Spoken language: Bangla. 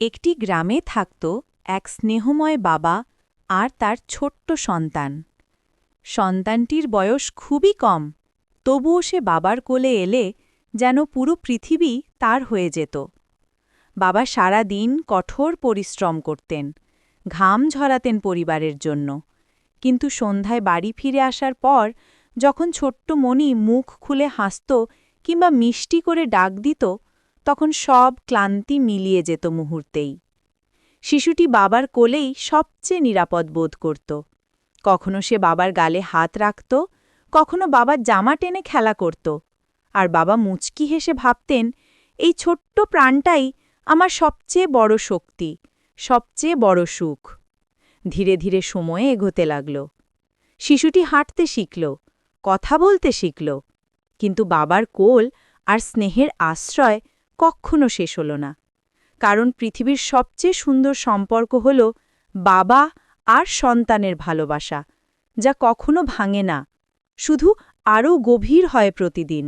একটি গ্রামে থাকত এক স্নেহময় বাবা আর তার ছোট্ট সন্তান। সন্তানটির বয়স খুবই কম, তবুও সে বাবার কোলে এলে যেন পুরো পৃথিবী তার হয়ে যেত। বাবা সারা দিন কঠোর পরিশ্রম করতেন, ঘাম ঝরাতেন পরিবারের জন্য, কিন্তু সন্ধ্যায় বাড়ি ফিরে আসার পর যখন ছোট্ট মণি মুখ খুলে হাসত কিংবা মিষ্টি করে ডাক দিত, তখন সব ক্লান্তি মিলিয়ে যেত মুহূর্তেই। শিশুটি বাবার কোলেই সবচেয়ে নিরাপদ বোধ করত। কখনো সে বাবার গালে হাত রাখত, কখনো বাবার জামা টেনে খেলা করত, আর বাবা মুচকি হেসে ভাবতেন, এই ছোট্ট প্রাণটাই আমার সবচেয়ে বড় শক্তি, সবচেয়ে বড় সুখ। ধীরে ধীরে সময় এগোতে লাগল। শিশুটি হাঁটতে শিখল, কথা বলতে শিখল, কিন্তু বাবার কোল আর স্নেহের আশ্রয় কখনো শেষ হল না। কারণ পৃথিবীর সবচেয়ে সুন্দর সম্পর্ক হল বাবা আর সন্তানের ভালোবাসা, যা কখনো ভাঙে না, শুধু আরও গভীর হয় প্রতিদিন।